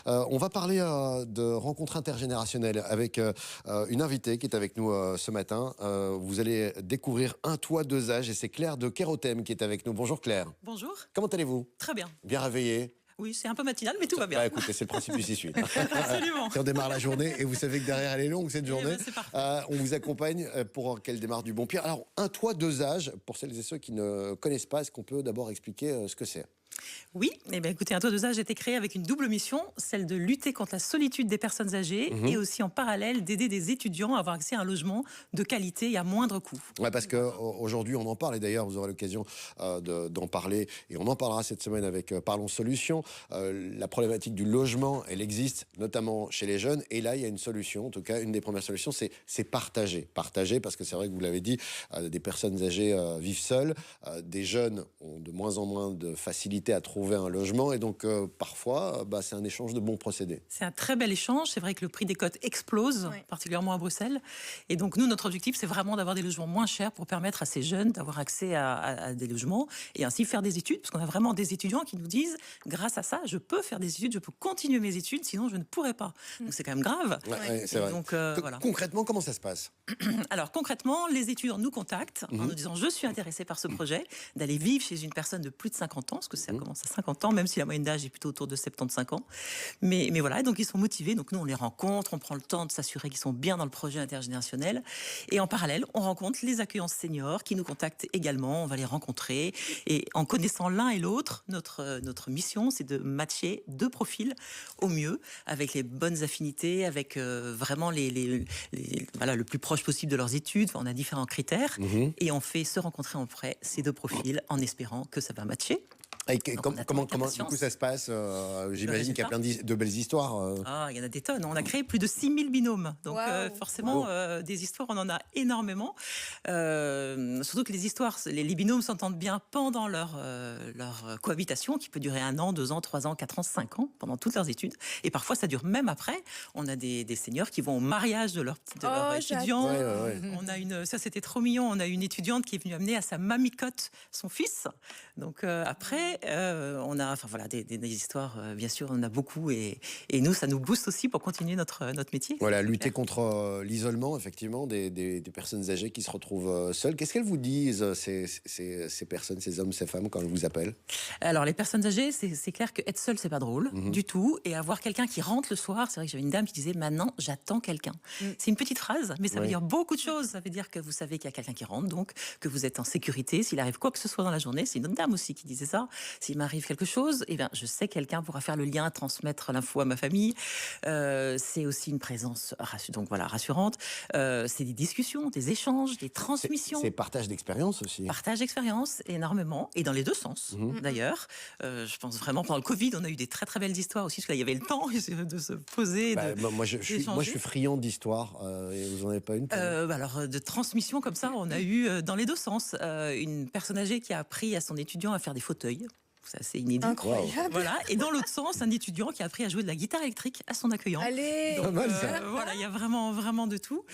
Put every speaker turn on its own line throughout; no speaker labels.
On va parler de rencontres intergénérationnelles avec une invitée qui est avec nous ce matin. Vous allez découvrir Un toit, deux âges et c'est Claire de Kérothème qui est avec nous. Bonjour Claire.
Bonjour.
Comment allez-vous?
Très bien.
Bien réveillé?
Oui, c'est un peu matinal, mais tout va bien.
Bah, écoutez, c'est le principe du 6-8.
Absolument.
On démarre la journée et vous savez que derrière elle est longue cette journée.
C'est parfait.
On vous accompagne pour qu'elle démarre du bon pied. Alors, Un toit, deux âges, pour celles et ceux qui ne connaissent pas, est-ce qu'on peut d'abord expliquer ce que c'est?
Oui, écoutez, Un toit, deux âges a été créé avec une double mission, celle de lutter contre la solitude des personnes âgées et aussi en parallèle d'aider des étudiants à avoir accès à un logement de qualité et à moindre coût.
Ouais, parce qu'aujourd'hui, on en parle, et d'ailleurs, vous aurez l'occasion d'en parler, et on en parlera cette semaine avec Parlons Solutions. La problématique du logement, elle existe, notamment chez les jeunes, et là, il y a une solution, en tout cas, une des premières solutions, c'est partager. Partager, parce que c'est vrai que vous l'avez dit, des personnes âgées vivent seules, des jeunes ont de moins en moins de facilité à trouver un logement, et donc parfois, c'est un échange de bons procédés.
C'est un très bel échange, c'est vrai que le prix des cotes explose, particulièrement à Bruxelles, et donc nous, notre objectif, c'est vraiment d'avoir des logements moins chers pour permettre à ces jeunes d'avoir accès à des logements et ainsi faire des études, parce qu'on a vraiment des étudiants qui nous disent, grâce à ça, je peux faire des études, je peux continuer mes études, sinon je ne pourrais pas. Donc c'est quand même grave.
Ouais, c'est vrai.
Donc, voilà.
Concrètement, comment ça se passe?
Alors concrètement, les étudiants nous contactent en nous disant, je suis intéressé par ce projet, d'aller vivre chez une personne de plus de 50 ans, parce que ça commence à 50 ans, même si la moyenne d'âge est plutôt autour de 75 ans. Mais voilà, donc ils sont motivés, donc nous on les rencontre, on prend le temps de s'assurer qu'ils sont bien dans le projet intergénérationnel. Et en parallèle, on rencontre les accueillants seniors qui nous contactent également, on va les rencontrer. Et en connaissant l'un et l'autre, notre mission, c'est de matcher deux profils au mieux, avec les bonnes affinités, avec vraiment voilà, le plus proche possible de leurs études. Enfin, on a différents critères. Et on fait se rencontrer en prêt ces deux profils en espérant que ça va matcher.
Et comment du coup ça se passe? J'imagine qu'il y a plein de belles histoires.
Il y en a des tonnes. On a créé plus de 6000 binômes. Donc forcément, des histoires, on en a énormément. Surtout que les binômes s'entendent bien pendant leur cohabitation, qui peut durer 1 an, 2 ans, 3 ans, 4 ans, 5 ans, pendant toutes leurs études. Et parfois, ça dure même après. On a des seniors qui vont au mariage de leur étudiant. On a ça c'était trop mignon. On a une étudiante qui est venue amener à sa mamicotte son fils. Donc après, on a des histoires, bien sûr, on en a beaucoup. Et nous, ça nous booste aussi pour continuer notre métier.
Voilà, lutter contre l'isolement, effectivement, des personnes âgées qui se retrouvent seules. Qu'est-ce qu'elles vous disent, ces personnes, ces hommes, ces femmes, quand elles vous appellent?
Alors, les personnes âgées, c'est clair qu'être seule, c'est pas drôle du tout. Et avoir quelqu'un qui rentre le soir, c'est vrai que j'avais une dame qui disait « Maintenant, j'attends quelqu'un ». C'est une petite phrase, mais ça veut dire beaucoup de choses. Ça veut dire que vous savez qu'il y a quelqu'un qui rentre, donc que vous êtes en sécurité. S'il arrive quoi que ce soit dans la journée, c'est une autre dame aussi qui disait ça. S'il m'arrive quelque chose, je sais que quelqu'un pourra faire le lien, transmettre l'info à ma famille. C'est aussi une présence rassurante. C'est des discussions, des échanges, des transmissions.
C'est partage d'expérience aussi.
Partage d'expérience, énormément, et dans les deux sens, d'ailleurs. Je pense vraiment, pendant le Covid, on a eu des très très belles histoires aussi, parce que là, il y avait le temps de se poser.
Moi, je suis friand d'histoire, et vous n'en avez pas une?
Alors, de transmission comme ça, on a eu dans les deux sens. Une personne âgée qui a appris à son étudiant à faire des fauteuils. C'est assez inédit.
Incroyable.
Voilà. Et dans l'autre sens, un étudiant qui a appris à jouer de la guitare électrique à son accueillant.
Allez.
Donc, voilà, il y a vraiment, vraiment de tout.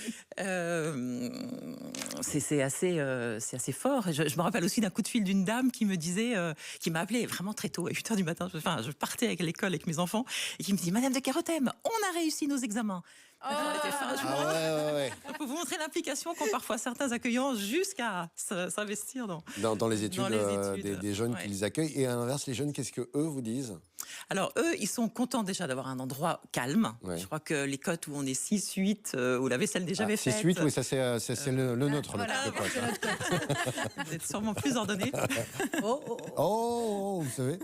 C'est assez fort. Et je me rappelle aussi d'un coup de fil d'une dame qui me disait, qui m'a appelé vraiment très tôt, à 8h du matin. Je partais avec l'école avec mes enfants et qui me dit « Madame de Kérothème, on a réussi nos examens ». On peut vous montrer l'implication qu'ont parfois certains accueillants jusqu'à s'investir
dans les études, des jeunes qui les accueillent. Et à l'inverse, les jeunes, qu'est-ce que eux vous disent?
Alors eux, ils sont contents déjà d'avoir un endroit calme. Je crois que les cotes où on est 6, 8, où la vaisselle déjà faite.
6, 8, oui, ça c'est le nôtre.
Voilà, vous êtes sûrement plus ordonnés.
Vous savez.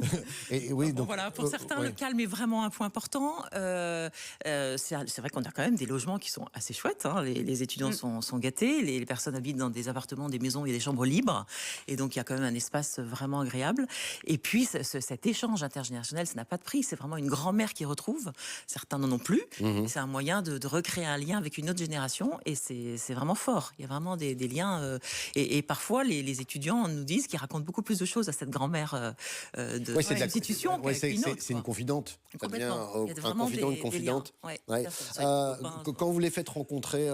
Et oui, donc,
voilà, pour certains, le calme est vraiment un point important. C'est vrai qu'on a quand même des logements qui sont assez chouettes. Les étudiants sont gâtés. Les personnes habitent dans des appartements, des maisons, il y a des chambres libres. Et donc, il y a quand même un espace vraiment agréable. Et puis, cet échange intergénérationnel, ça n'a pas de prix. C'est vraiment une grand-mère qui retrouve. Certains n'en ont plus. C'est un moyen de recréer un lien avec une autre génération. Et c'est vraiment fort. Il y a vraiment des liens. Et parfois, les étudiants nous disent qu'ils racontent beaucoup plus de choses à cette grand-mère de l'institution qu'à une autre.
C'est une confidente. Ça devient un confident, une confidente. Quand vous les faites rencontrer,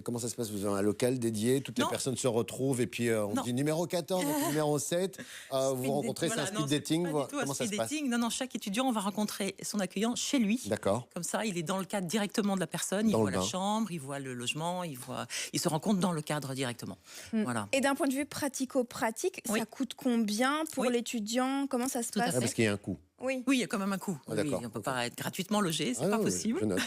comment ça se passe? Vous avez un local dédié, toutes les personnes se retrouvent et puis on dit numéro 14, donc numéro 7. Vous rencontrez, c'est un speed dating. Comment ça se passe?
maintenant, chaque étudiant, on va rencontrer son accueillant chez lui.
D'accord.
Comme ça, il est dans le cadre directement de la personne. Il
Dans
voit
le
la
bain.
chambre, il voit le logement, il se rend compte dans le cadre directement. Voilà.
Et d'un point de vue pratico-pratique,
Oui.
ça coûte combien pour
Oui.
l'étudiant? Comment ça se
Tout à
passe?
fait.
Parce qu'il y a un coût.
Oui.
Oui, il y a quand même un coût.
Ah,
Oui,
d'accord.
on ne peut
Ok.
pas être gratuitement logé, c'est
Ah
pas
non, oui,
possible.
je note.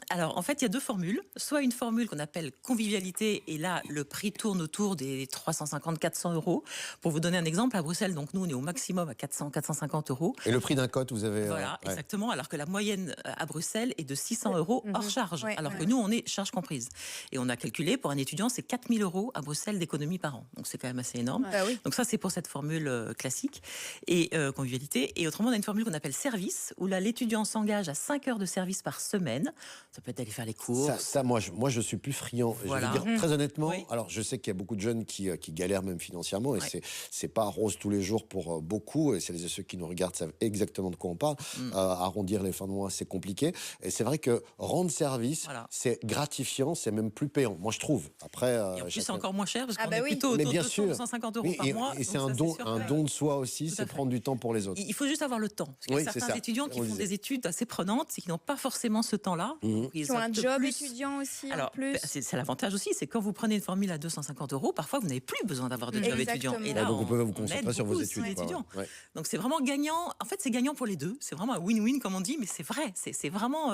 Alors, en fait, il y a deux formules. Soit une formule qu'on appelle convivialité, et là, le prix tourne autour des 350-400 euros. Pour vous donner un exemple, à Bruxelles, donc nous, on est au maximum à 400-450 euros.
Et le prix d'un cote, vous avez...
Voilà,
ouais.
exactement. Alors que la moyenne à Bruxelles est de 600 euros hors charge.
Ouais,
alors
ouais.
que nous, on est charge comprise. Et on a calculé, pour un étudiant, c'est 4000 euros à Bruxelles d'économie par an. Donc c'est quand même assez énorme.
Bah oui.
Donc ça, c'est pour cette formule classique et convivialité. Et autrement, on a une formule qu'on appelle service, où là, l'étudiant s'engage à 5 heures de service par semaine. Ça peut être d'aller faire les cours.
Ça, moi, je suis plus friand.
Voilà.
Je veux dire, très honnêtement,
Oui.
alors je sais qu'il y a beaucoup de jeunes qui galèrent même financièrement, et
Ouais.
c'est pas rose tous les jours pour beaucoup, et celles et ceux qui nous regardent savent exactement de quoi on parle. Arrondir les fins de mois, c'est compliqué. Et c'est vrai que rendre service,
Voilà.
c'est gratifiant, c'est même plus payant, moi je trouve. Après,
Et en plus, c'est encore moins cher parce
Ah
qu'on
bah
est
oui.
plutôt
mais
autour
bien
de 200,
sûr.
250 euros
Oui,
par mois.
et
donc
c'est
ça,
un
sûr que-
don de soi aussi,
Tout à
c'est
fait.
prendre du temps pour les autres.
Il faut juste avoir le temps. Parce qu'il y
Oui,
a
c'est
certains
ça.
étudiants qui
On le
font
disait.
des études assez prenantes et qui n'ont pas forcément ce temps-là. Donc,
Qui ont un
optent
job
plus.
étudiant aussi
Alors,
en plus.
c'est l'avantage aussi, c'est quand vous prenez une formule à 250 euros, parfois vous n'avez plus besoin d'avoir de job
Exactement.
étudiant. Et
Ouais,
là,
donc vous pouvez vous
on
concentrer
aide
sur vos
beaucoup
études.
aussi les
quoi,
étudiants.
ouais.
Donc c'est vraiment gagnant. En fait, c'est gagnant pour les deux. C'est vraiment un win-win comme on dit, mais c'est vrai. C'est vraiment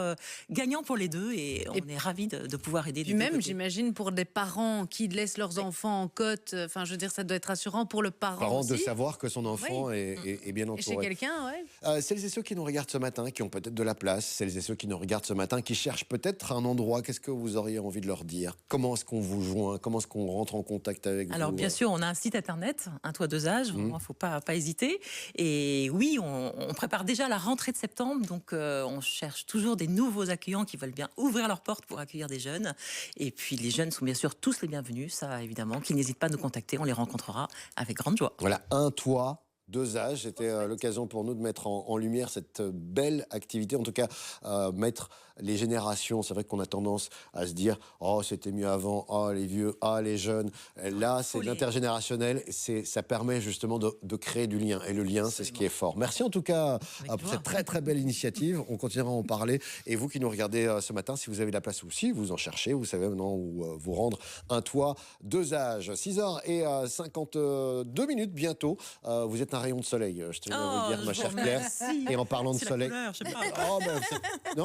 gagnant pour les deux et on est ravis de pouvoir aider.
Puis
des deux
même,
côtés.
j'imagine, pour des parents qui laissent leurs enfants en cote, enfin, je veux dire, ça doit être rassurant pour le parent
De
aussi.
savoir que son enfant est bien
Et chez
entouré.
quelqu'un, ouais.
Celles et ceux qui nous regardent ce matin, qui ont peut-être de la place, celles et ceux qui nous regardent ce matin, qui cherchent peut-être un endroit, qu'est-ce que vous auriez envie de leur dire? Comment est-ce qu'on vous joint? Comment est-ce qu'on rentre en contact avec vous?
Alors bien sûr, on a un site internet, un toit deux âges, il ne faut pas hésiter. Et oui, on prépare déjà la rentrée de septembre, donc on cherche toujours des nouveaux accueillants qui veulent bien ouvrir leurs portes pour accueillir des jeunes. Et puis les jeunes sont bien sûr tous les bienvenus, ça évidemment, qu'ils n'hésitent pas à nous contacter, on les rencontrera avec grande joie.
Voilà, un toit. 2 âges, c'était l'occasion pour nous de mettre en lumière cette belle activité, en tout cas mettre les générations. C'est vrai qu'on a tendance à se dire « Oh, c'était mieux avant, oh, les vieux, oh, les jeunes ». Là, c'est l'intergénérationnel, ça permet justement de créer du lien. Et le lien, c'est ce qui est fort. Merci en tout cas pour cette très très belle initiative. On continuera à en parler. Et vous qui nous regardez ce matin, si vous avez de la place aussi, vous en cherchez, vous savez maintenant où vous rendre. Un toit, 2 âges, 6h52 minutes bientôt. Vous êtes un rayon de soleil, je tenais à vous le dire, ma chère Claire. Et en parlant de
C'est la
soleil...
couleur, je sais pas.
Oh, ben, non